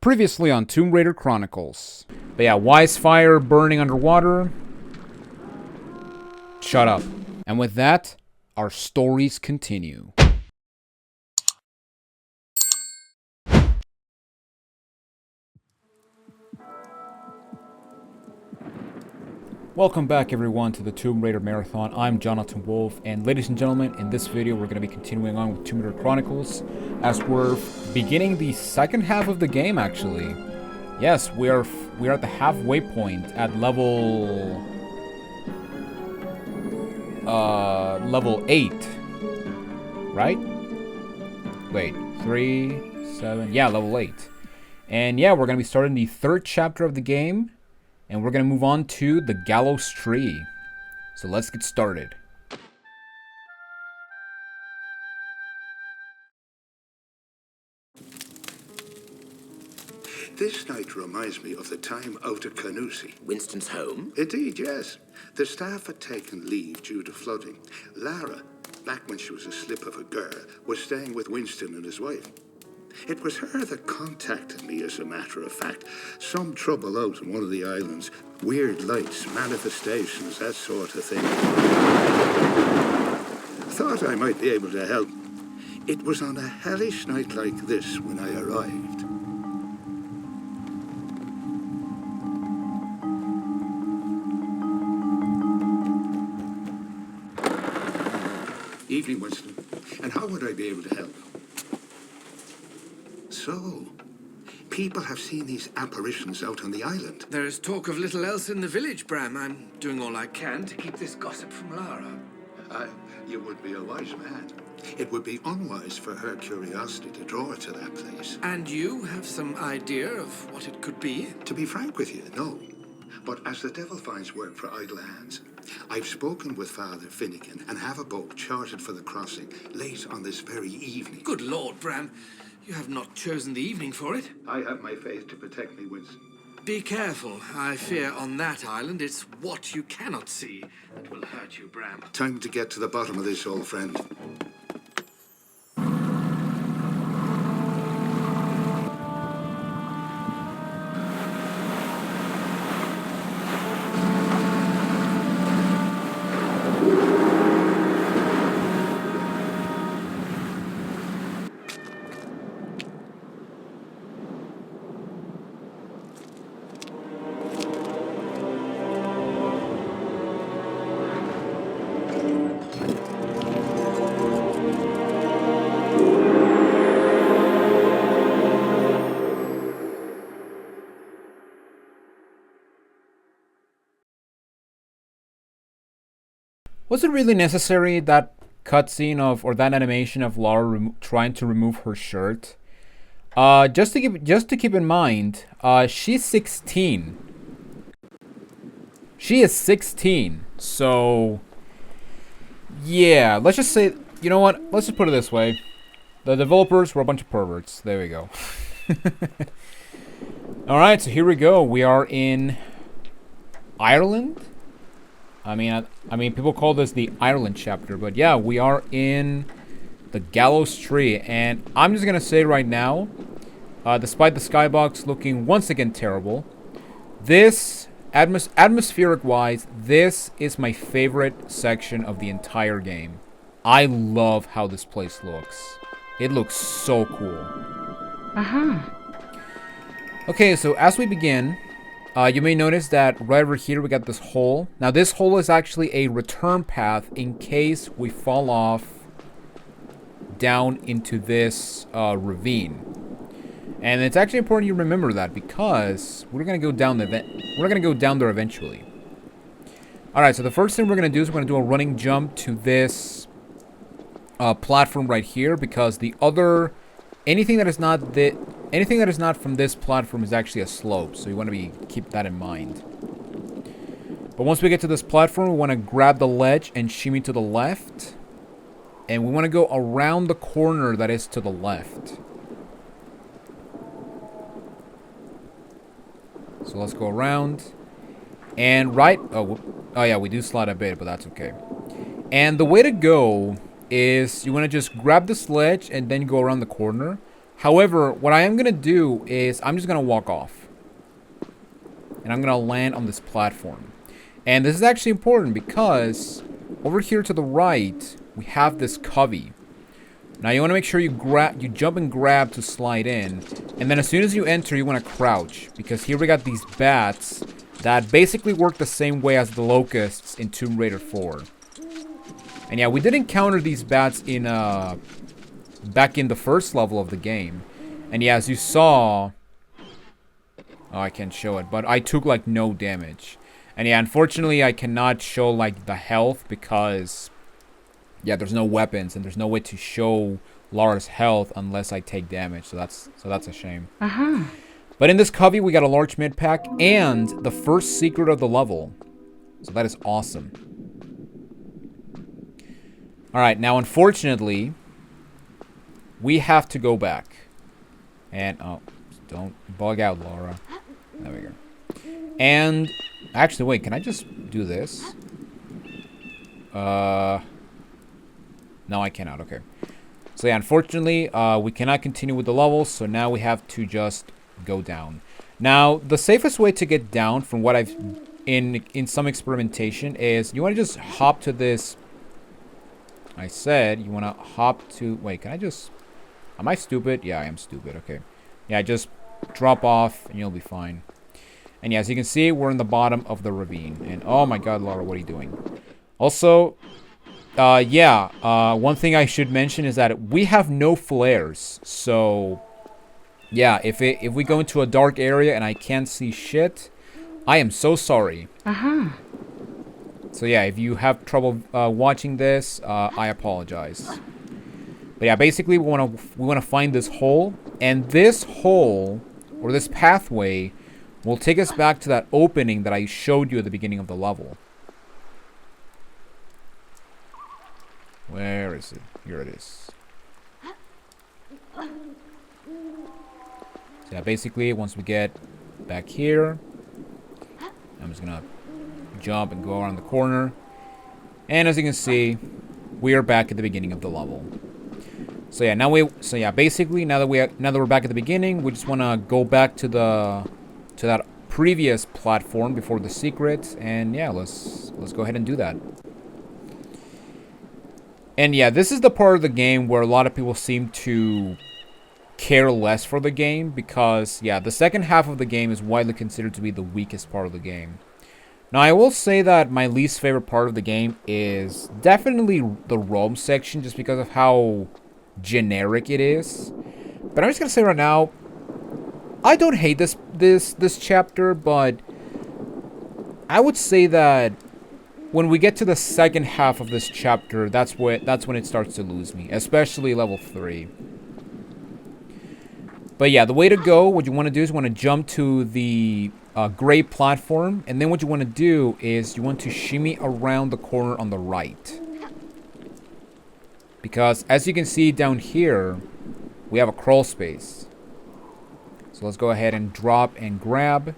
Previously on Tomb Raider Chronicles. But yeah, wise fire burning underwater. Shut up. And with that, our stories continue. Welcome back everyone to the Tomb Raider Marathon. I'm Jonathan Wolf, and ladies and gentlemen, in this video we're going to be continuing on with Tomb Raider Chronicles as we're beginning the second half of the game actually. Yes, we are at the halfway point at level 8. Right? Wait, 3, 7, yeah, level 8. And yeah, we're going to be starting the third chapter of the game. And we're going to move on to the Gallows tree. So let's get started. This night reminds me of the time out at Canusi. Winston's home? Indeed, yes. The staff had taken leave due to flooding. Lara, back when she was a slip of a girl, was staying with Winston and his wife. It was her that contacted me, as a matter of fact. Some trouble out on one of the islands. Weird lights, manifestations, that sort of thing. Thought I might be able to help. It was on a hellish night like this when I arrived. Evening, Winston. And how would I be able to help? So, people have seen these apparitions out on the island. There is talk of little else in the village, Bram. I'm doing all I can to keep this gossip from Lara. You would be a wise man. It would be unwise for her curiosity to draw her to that place. And you have some idea of what it could be? To be frank with you, no. But as the devil finds work for idle hands, I've spoken with Father Finnegan and have a boat chartered for the crossing late on this very evening. Good Lord, Bram. You have not chosen the evening for it. I have my faith to protect me, Winston. Be careful. I fear on that island it's what you cannot see that will hurt you, Bram. Time to get to the bottom of this, old friend. Was it really necessary, that cutscene of, or that animation of Lara trying to remove her shirt? Just to keep in mind, she's 16. She is 16, so yeah. Let's just say, you know what? Let's just put it this way: the developers were a bunch of perverts. There we go. All right, so here we go. We are in Ireland. I mean, people call this the Ireland chapter, but yeah, we are in the Gallows tree, and I'm just gonna say right now, despite the skybox looking once again terrible, this atmospheric-wise, this is my favorite section of the entire game. I love how this place looks. It looks so cool. Okay, so as we begin, you may notice that right over here we got this hole. Now this hole is actually a return path in case we fall off down into this ravine. And it's actually important you remember that because we're gonna go down there eventually. Alright, so the first thing we're gonna do is we're gonna do a running jump to this platform right here, because the other anything that is not from this platform is actually a slope, so you want to keep that in mind. But once we get to this platform, we want to grab the ledge and shimmy to the left, and we want to go around the corner that is to the left. So let's go around, and right. Oh yeah, we do slide a bit, but that's okay. And the way to go is you want to just grab this ledge and then go around the corner. However, what I am going to do is I'm just going to walk off. And I'm going to land on this platform. And this is actually important because over here to the right, we have this covey. Now you want to make sure you jump and grab to slide in. And then as soon as you enter, you want to crouch. Because here we got these bats that basically work the same way as the locusts in Tomb Raider 4. And yeah, we did encounter these bats in back in the first level of the game. And yeah, as you saw... Oh, I can't show it, but I took like no damage. And yeah, unfortunately I cannot show like the health because... Yeah, there's no weapons and there's no way to show Lara's health unless I take damage. So that's a shame. But in this covey, we got a large mid pack and the first secret of the level. So that is awesome. All right, now unfortunately, we have to go back. And oh, don't bug out, Lara. There we go. And actually, wait, can I just do this? No, I cannot. Okay. So yeah, unfortunately, we cannot continue with the levels. So now we have to just go down. Now, the safest way to get down from what I've in some experimentation is you want to just hop to this. I said you want to hop to. Wait, can I just? Am I stupid? Yeah, I am stupid. Okay. Yeah, just drop off and you'll be fine. And yeah, as you can see, we're in the bottom of the ravine. And oh my God, Lara, what are you doing? Also. One thing I should mention is that we have no flares. So, yeah, if we go into a dark area and I can't see shit, I am so sorry. So yeah, if you have trouble watching this, I apologize. But yeah, basically we want to find this hole, and this hole or this pathway will take us back to that opening that I showed you at the beginning of the level. Where is it? Here it is. So yeah, basically, once we get back here, I'm just gonna jump and go around the corner. And as you can see, we are back at the beginning of the level. So yeah, basically, now that we're back at the beginning, we just wanna go back to that previous platform before the secret, and yeah, let's go ahead and do that. And yeah, this is the part of the game where a lot of people seem to care less for the game because, yeah, the second half of the game is widely considered to be the weakest part of the game. Now, I will say that my least favorite part of the game is definitely the Rome section just because of how generic it is. But I'm just going to say right now, I don't hate this chapter, but I would say that when we get to the second half of this chapter, that's when it starts to lose me, especially level 3. But yeah, the way to go, what you want to do is you want to jump to the gray platform, and then what you want to do is you want to shimmy around the corner on the right. Because as you can see down here, we have a crawl space. So let's go ahead and drop and grab.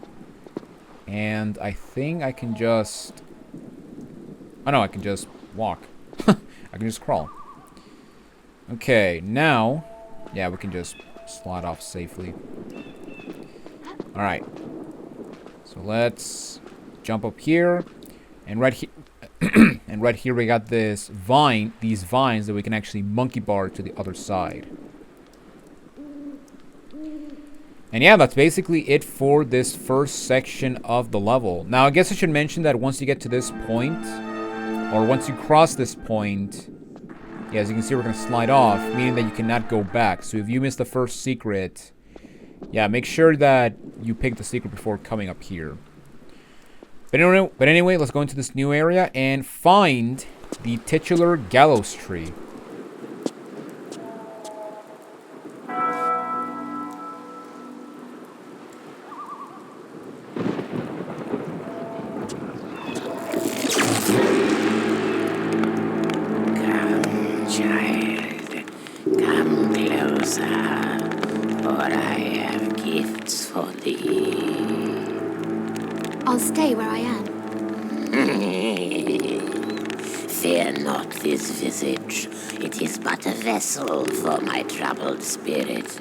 And I think I can just... Oh no, I can just walk. I can just crawl. Okay, now, yeah, we can just slide off safely. Alright. So let's jump up here. And right here and right here we got these vines that we can actually monkey bar to the other side. And yeah, that's basically it for this first section of the level. Now, I guess I should mention that once you get to this point, or once you cross this point, yeah, as you can see, we're going to slide off, meaning that you cannot go back. So if you miss the first secret, yeah, make sure that you pick the secret before coming up here. But anyway, let's go into this new area and find the titular Gallows tree. I'll stay where I am. Fear not this visage, It is but a vessel for my troubled spirit.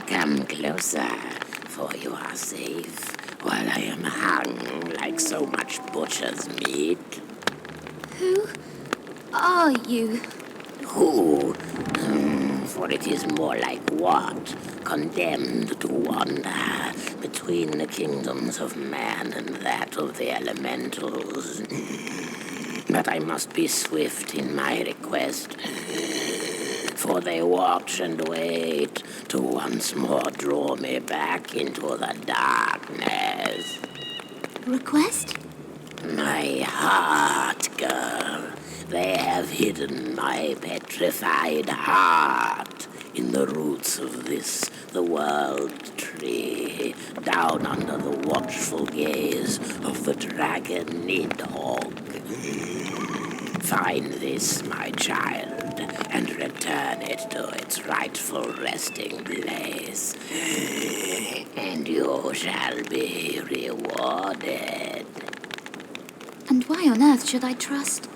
Come closer, for you are safe, while I am hung like so much butcher's meat. Who are you? Who? For it is more like what? Condemned to wander between the kingdoms of man and that of the elementals. But I must be swift in my request, for they watch and wait to once more draw me back into the darkness. Request? My heart, girl. They have hidden my petrified heart in the roots of this, the world tree, down under the watchful gaze of the dragon Nidhogg. Find this, my child, and return it to its rightful resting place, and you shall be rewarded. And why on earth should I trust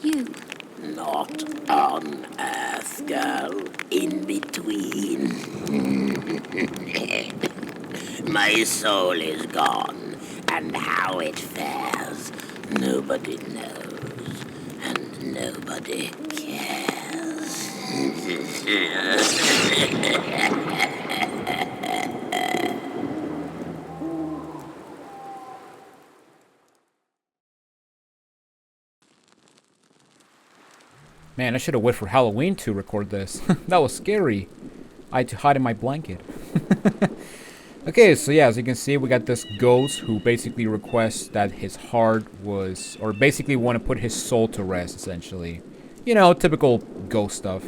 you? Not on Earth, girl. In between. My soul is gone, and how it fares, nobody knows, and nobody cares. Man, I should have waited for Halloween to record this. That was scary. I had to hide in my blanket. Okay, so yeah, as you can see, we got this ghost who basically requests that his heart was, or basically want to put his soul to rest, essentially. You know, typical ghost stuff.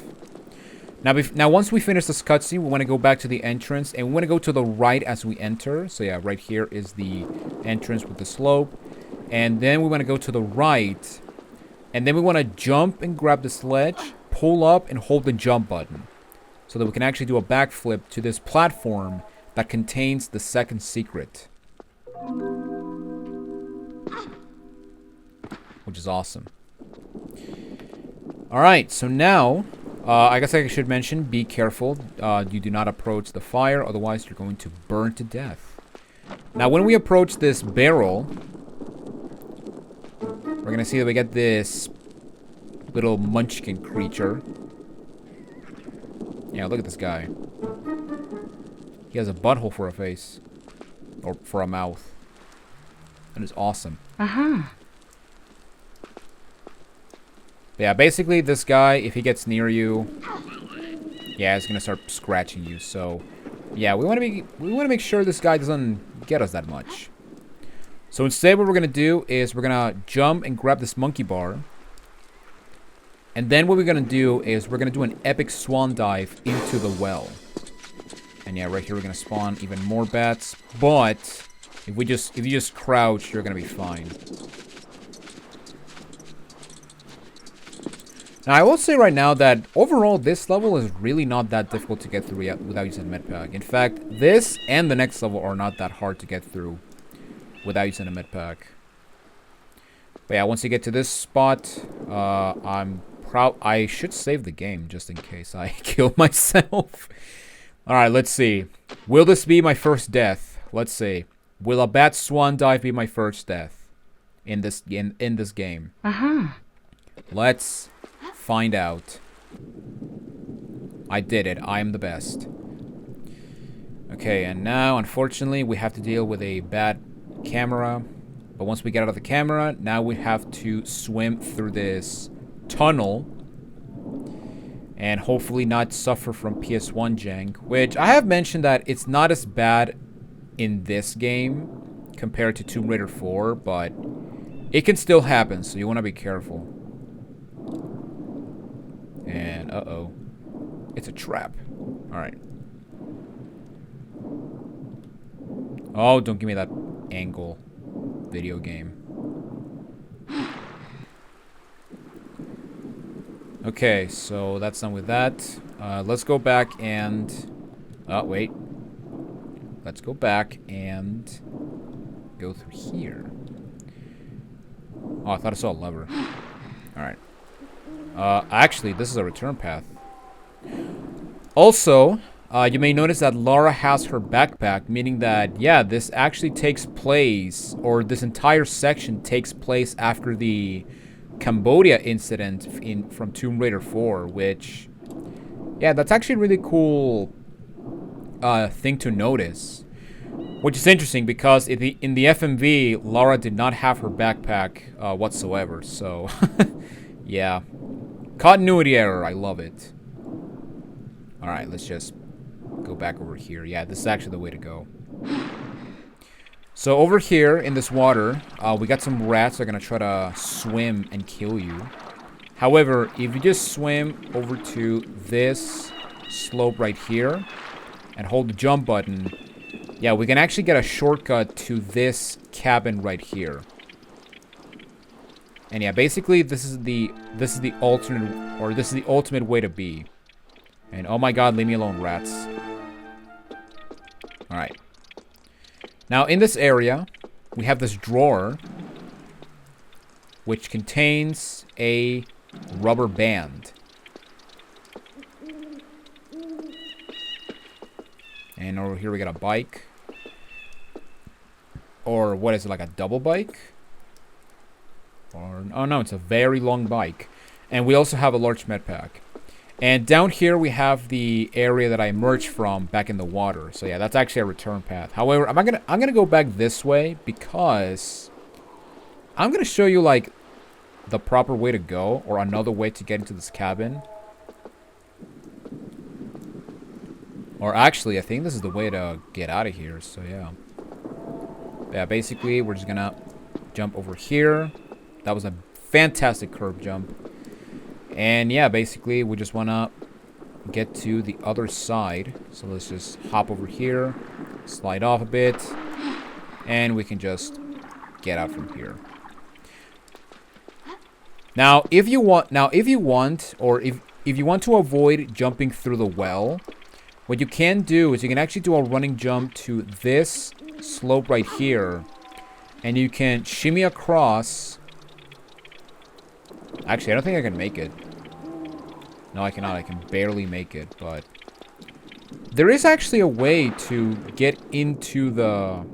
Now, once we finish this cutscene, we want to go back to the entrance, and we want to go to the right as we enter. So yeah, right here is the entrance with the slope. And then we want to go to the right. And then we want to jump and grab the sledge, pull up, and hold the jump button. So that we can actually do a backflip to this platform that contains the second secret. Which is awesome. Alright, so now, I guess I should mention, be careful. You do not approach the fire, otherwise you're going to burn to death. Now, when we approach this barrel, we're gonna see that we get this little munchkin creature. Yeah, look at this guy. He has a butthole for a face. Or for a mouth. That is awesome. Uh-huh. But yeah, basically this guy, if he gets near you, yeah, he's gonna start scratching you. So yeah, we wanna make sure this guy doesn't get us that much. So instead what we're going to do is we're going to jump and grab this monkey bar. And then what we're going to do is we're going to do an epic swan dive into the well. And yeah, right here we're going to spawn even more bats. But if you just crouch, you're going to be fine. Now I will say right now that overall this level is really not that difficult to get through without using a medpack. In fact, this and the next level are not that hard to get through without using a med pack. But yeah, once you get to this spot, I'm proud. I should save the game just in case I kill myself. Alright, let's see. Will this be my first death? Let's see. Will a bat swan dive be my first death in this game? Uh-huh. Let's find out. I did it. I am the best. Okay, and now, unfortunately, we have to deal with a bad camera. But once we get out of the camera, now we have to swim through this tunnel and hopefully not suffer from PS1 jank, which I have mentioned that it's not as bad in this game compared to Tomb Raider 4, but it can still happen, so you want to be careful. And uh-oh, it's a trap. All right. Oh, don't give me that angle, video game. Okay, so that's done with that. Let's go back and... Oh, wait. Let's go back and go through here. Oh, I thought I saw a lever. Alright. Actually, this is a return path. Also, you may notice that Lara has her backpack, meaning that, yeah, this actually takes place, or this entire section takes place after the Cambodia incident from Tomb Raider 4, which, yeah, that's actually a really cool thing to notice. Which is interesting because in the FMV, Lara did not have her backpack whatsoever, so, yeah. Continuity error, I love it. Alright, let's just go back over here. Yeah, this is actually the way to go. So over here in this water, we got some rats that are going to try to swim and kill you. However, if you just swim over to this slope right here and hold the jump button, yeah, we can actually get a shortcut to this cabin right here. And yeah, basically this is the alternate, or this is the ultimate way to be. And oh my god, leave me alone, rats. Alright. Now in this area, we have this drawer which contains a rubber band. And over here we got a bike. Or what is it, like a double bike? Or oh no, it's a very long bike. And we also have a large med pack. And down here we have the area that I emerged from back in the water. So yeah, that's actually a return path. However, I'm gonna go back this way because I'm gonna show you like the proper way to go, or another way to get into this cabin. Or actually, I think this is the way to get out of here. So yeah. Yeah, basically we're just gonna jump over here. That was a fantastic curb jump. And yeah, basically we just wanna get to the other side. So let's just hop over here, slide off a bit, and we can just get out from here. Now, if you want to avoid jumping through the well, what you can do is you can actually do a running jump to this slope right here, and you can shimmy across. Actually, I don't think I can make it. No, I cannot. I can barely make it, but there is actually a way to get to the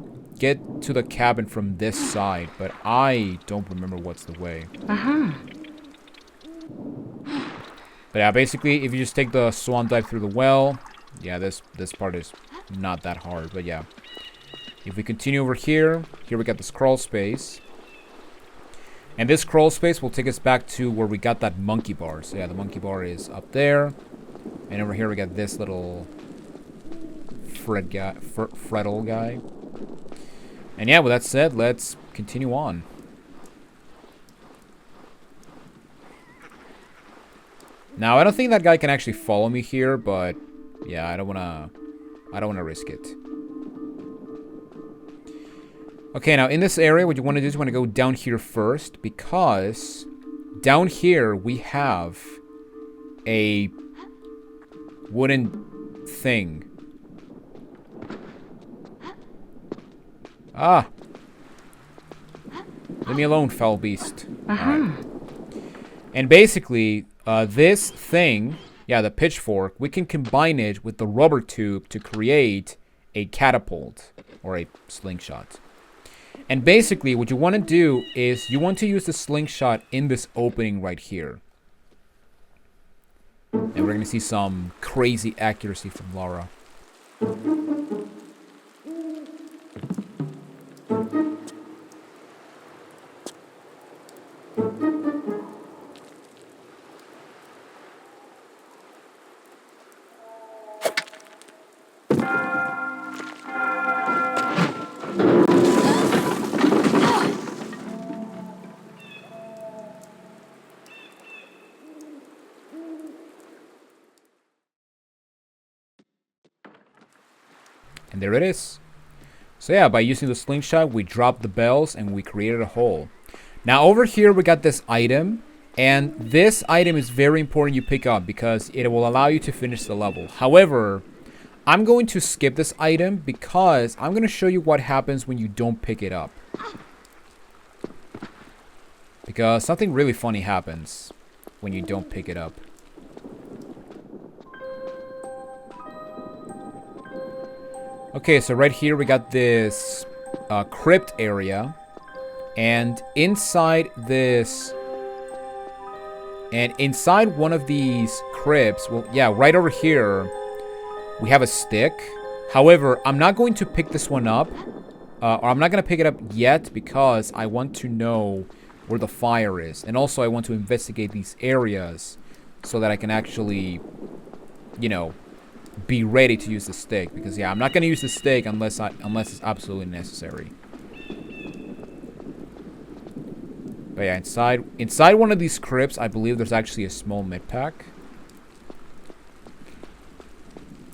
cabin from this side, but I don't remember what's the way. But yeah, basically, if you just take the swan dive through the well, yeah, this part is not that hard, but yeah. If we continue over here we got this crawl space. And this crawl space will take us back to where we got that monkey bar. So yeah, the monkey bar is up there. And over here we got this little Frettle guy. And yeah, with that said, let's continue on. Now, I don't think that guy can actually follow me here, but yeah, I don't wanna risk it. Okay, now in this area, what you want to do is you want to go down here first, because down here we have a wooden thing. Ah! Leave me alone, foul beast. Alright. And basically, this thing, yeah, the pitchfork, we can combine it with the rubber tube to create a catapult, or a slingshot. And basically, what you want to do is you want to use the slingshot in this opening right here. And we're going to see some crazy accuracy from Lara. And there it is. So yeah, by using the slingshot, we dropped the bells and we created a hole. Now over here, we got this item. And this item is very important you pick up because it will allow you to finish the level. However, I'm going to skip this item because I'm going to show you what happens when you don't pick it up. Because something really funny happens when you don't pick it up. Okay, so right here we got this crypt area. And inside this... And inside one of these crypts... Well, yeah, right over here, we have a stick. However, I'm not going to pick this one up. Or I'm not going to pick it up yet because I want to know where the fire is. And also I want to investigate these areas so that I can actually, you know, be ready to use the stick. Because, yeah, I'm not going to use the stick unless it's absolutely necessary. But yeah, inside one of these crypts, I believe there's actually a small med pack.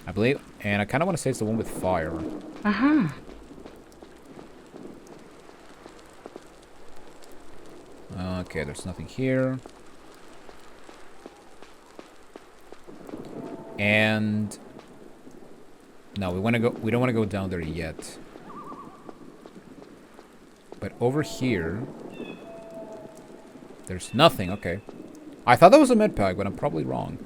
I believe, and I kind of want to say it's the one with fire. Uh-huh. Okay, there's nothing here. And no, we don't want to go down there yet. But over here, there's nothing. Okay. I thought that was a med pack, but I'm probably wrong.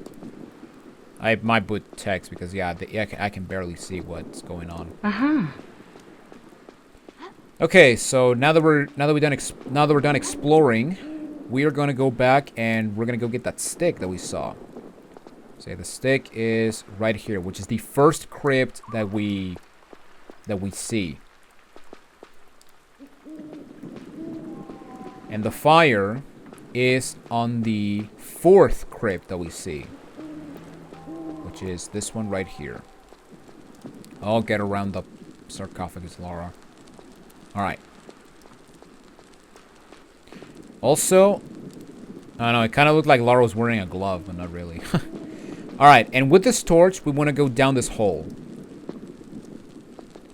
I might put text because, yeah, I can barely see what's going on. Uh-huh. Okay, so now that we're done exploring, we are gonna go back and we're gonna go get that stick that we saw. So the stick is right here, which is the first crypt that we see. And the fire is on the fourth crypt that we see, which is this one right here. I'll get around the sarcophagus, Lara. Alright. Also, I don't know, it kind of looked like Lara was wearing a glove, but not really. Alright, and with this torch, we want to go down this hole.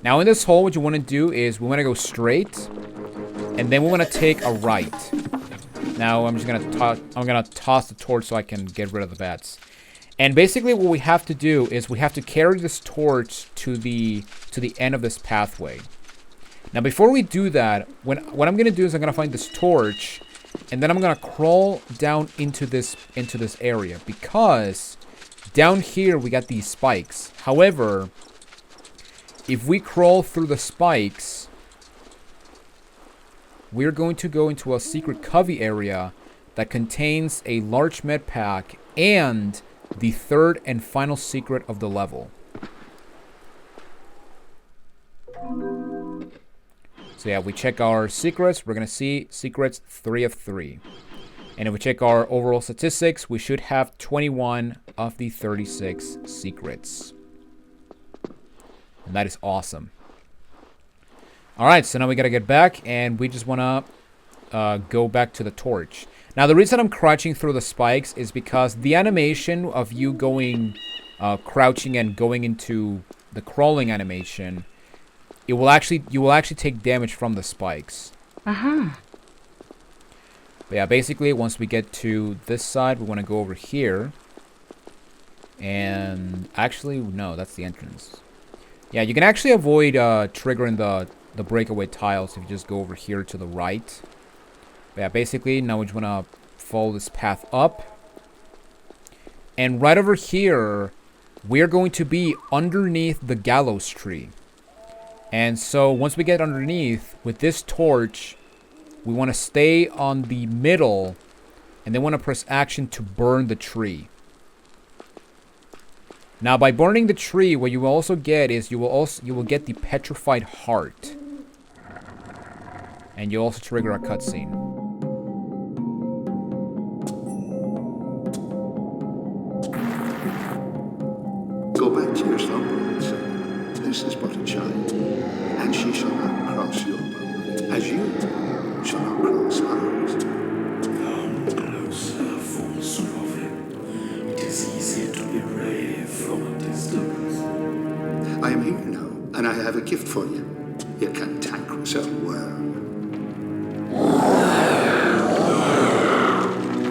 Now in this hole, what you want to do is we want to go straight, and then we want to take a right. Now I'm just gonna toss the torch so I can get rid of the bats. And basically what we have to do is we have to carry this torch to the end of this pathway. Now before we do that, what I'm gonna do is I'm gonna find this torch, and then I'm gonna crawl down into this area, because down here we got these spikes. However, if we crawl through the spikes, we're going to go into a secret covey area that contains a large med pack and the third and final secret of the level. So yeah, we check our secrets. We're going to see secrets 3 of 3. And if we check our overall statistics, we should have 21 of the 36 secrets. And that is awesome. Alright, so now we got to get back, and we just want to go back to the torch. Now, the reason I'm crouching through the spikes is because the animation of you going, crouching and going into the crawling animation, you will actually take damage from the spikes. Uh-huh. But yeah, basically, once we get to this side, we want to go over here. And actually, no, that's the entrance. Yeah, you can actually avoid triggering the breakaway tiles if you just go over here to the right. But yeah, basically, now we just want to follow this path up. And right over here, we're going to be underneath the gallows tree. And so once we get underneath, with this torch, we want to stay on the middle, and then want to press action to burn the tree. Now, by burning the tree, what you will also get is you will get the petrified heart. And you'll also trigger a cutscene. Go back to your slumber, son. This is but a child, and she shall not cross your boundary, as you shall not cross ours. Come closer, false prophet. It is easier to be brave from a distance. I am here now, and I have a gift for you. You can tackle some worm.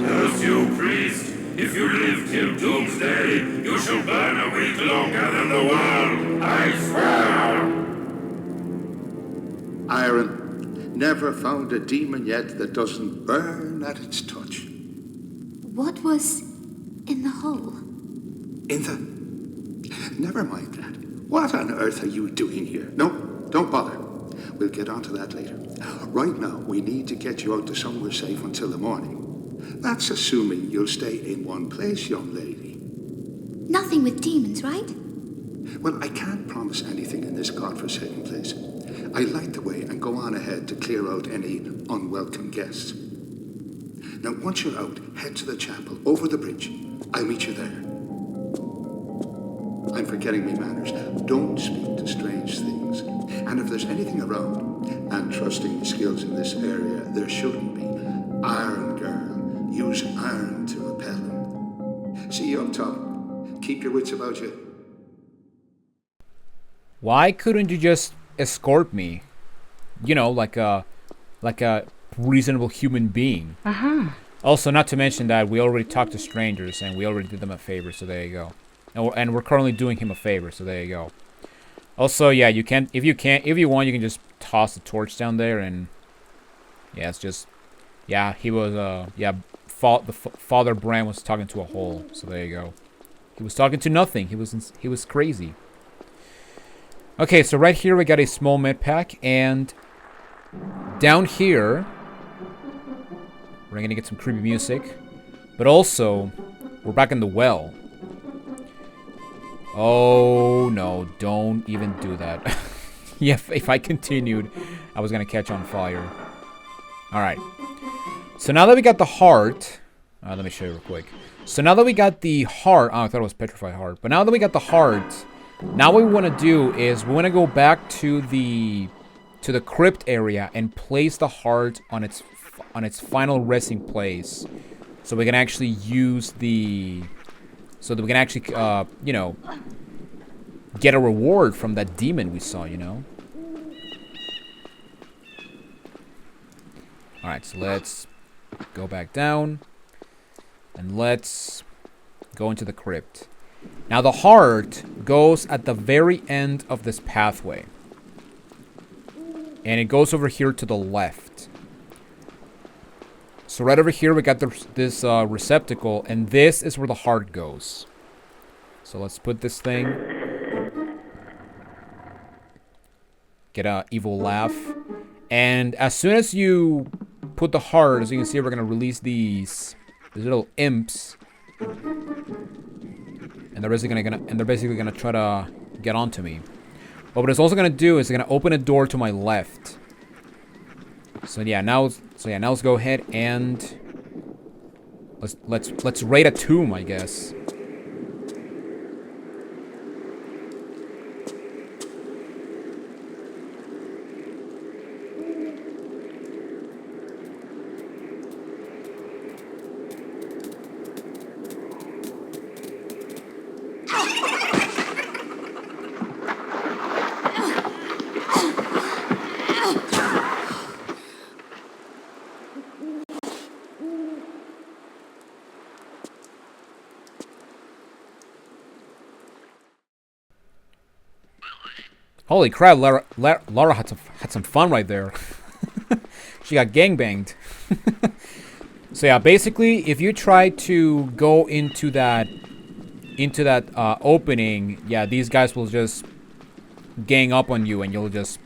Curse you, priest! If you live till doomsday, you shall burn a week longer than the world! I swear! Iron never found a demon yet that doesn't burn at its touch. What was in the hole? In the... Never mind that. What on earth are you doing here? No, don't bother. We'll get onto that later. Right now, we need to get you out to somewhere safe until the morning. That's assuming you'll stay in one place, young lady. Nothing with demons, right? Well, I can't promise anything in this godforsaken place. I light the way and go on ahead to clear out any unwelcome guests. Now, once you're out, head to the chapel, over the bridge. I'll meet you there. I'm forgetting me manners. Don't speak to strange things. And if there's anything around, and trusting the skills in this area, there shouldn't be. Iron girl, use iron to repel him. See you up top. Keep your wits about you. Why couldn't you just escort me? You know, like a reasonable human being. Also, not to mention that we already talked to strangers and we already did them a favor, so there you go. And we're currently doing him a favor, so there you go. Also, yeah, you can, if you want, you can just toss the torch down there, and yeah, it's just, yeah, he was, Father Bram was talking to a hole, so there you go. He was talking to nothing. He was crazy. Okay, so right here we got a small med pack, and down here we're gonna get some creepy music, but also we're back in the well. Oh no, don't even do that. Yeah, if I continued, I was gonna catch on fire. Alright. So now that we got the heart, let me show you real quick. So now that we got the heart, oh, I thought it was petrified heart. But now that we got the heart, now what we want to do is we want to go back to the crypt area and place the heart on its final resting place, so we can actually use the, so that we can actually you know, get a reward from that demon we saw, you know. All right, so let's go back down and let's go into the crypt. Now the heart goes at the very end of this pathway, and it goes over here to the left. So right over here we got this receptacle, and this is where the heart goes. So let's put this thing. Get a evil laugh. And as soon as you put the heart, as you can see, we're gonna release these little imps. And they're basically gonna try to get onto me. But what it's also gonna do is it's gonna open a door to my left. So yeah, now let's go ahead and let's raid a tomb, I guess. Holy crap, Lara had some fun right there. She got gangbanged. So yeah, basically, if you try to go into that opening, yeah, these guys will just gang up on you, and you'll just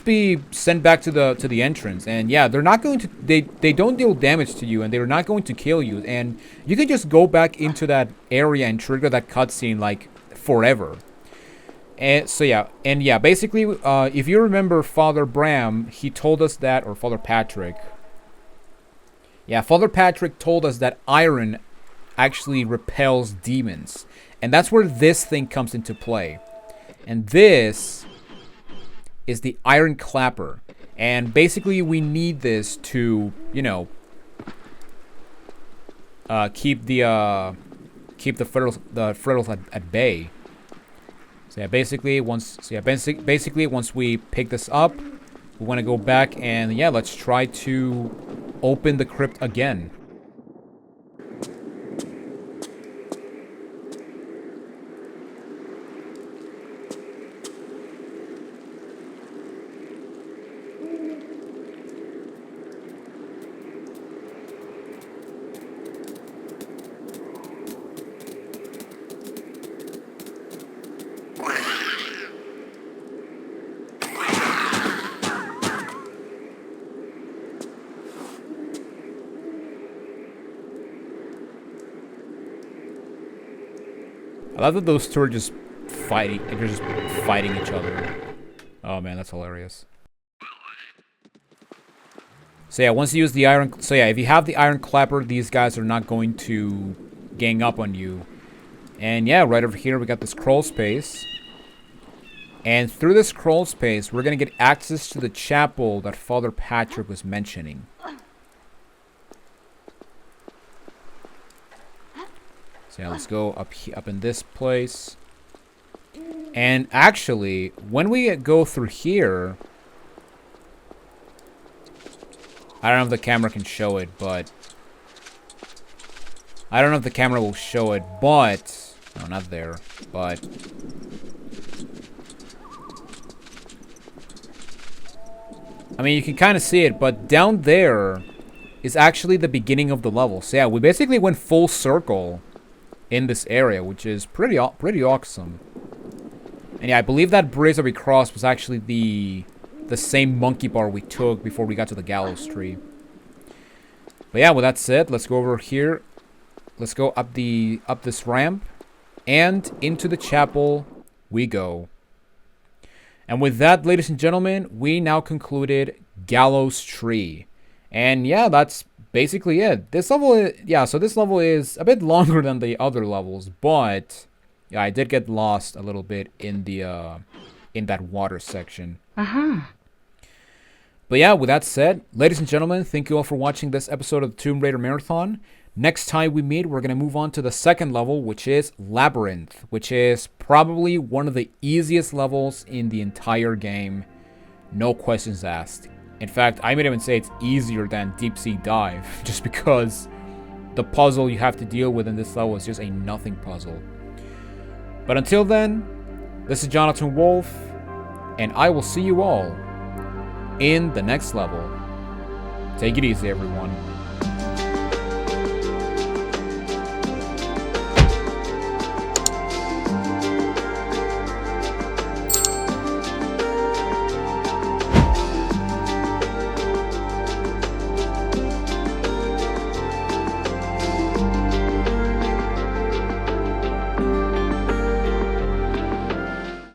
be sent back to the entrance. And yeah, they're not going to, they don't deal damage to you, and they're not going to kill you, and you can just go back into that area and trigger that cutscene like forever. And so yeah, basically, if you remember Father Bram, he told us that, or Father Patrick. Yeah, Father Patrick told us that iron actually repels demons, and that's where this thing comes into play. And this is the iron clapper, and basically we need this to, you know, keep the frittles at bay. So yeah, basically once we pick this up, we want to go back and yeah, let's try to open the crypt again. love that those two are just fighting. They're just fighting each other. Oh man, that's hilarious. So yeah, once you use the iron... So yeah, if you have the iron clapper, these guys are not going to gang up on you. And yeah, right over here we got this crawl space. And through this crawl space, we're going to get access to the chapel that Father Patrick was mentioning. So yeah, let's go up in this place. And actually, when we go through here... I don't know if the camera can show it, but... I don't know if the camera will show it, but... No, not there, but... I mean, you can kind of see it, but down there is actually the beginning of the level. So yeah, we basically went full circle in this area, which is pretty awesome. And yeah, I believe that bridge that we crossed was actually the same monkey bar we took before we got to the Gallows tree. But yeah, with that said, let's go over here. Let's go up this ramp, and into the chapel we go. And with that, ladies and gentlemen, we now concluded Gallows Tree. And yeah, that's basically it. This level is, yeah, so this level is a bit longer than the other levels, but yeah, I did get lost a little bit in the in that water section. But yeah, with that said, ladies and gentlemen, thank you all for watching this episode of the Tomb Raider Marathon. Next time we meet, we're going to move on to the second level, which is Labyrinth, which is probably one of the easiest levels in the entire game. No questions asked. In fact, I might even say it's easier than Deep Sea Dive, just because the puzzle you have to deal with in this level is just a nothing puzzle. But until then, this is Jonathan Wolf, and I will see you all in the next level. Take it easy, everyone.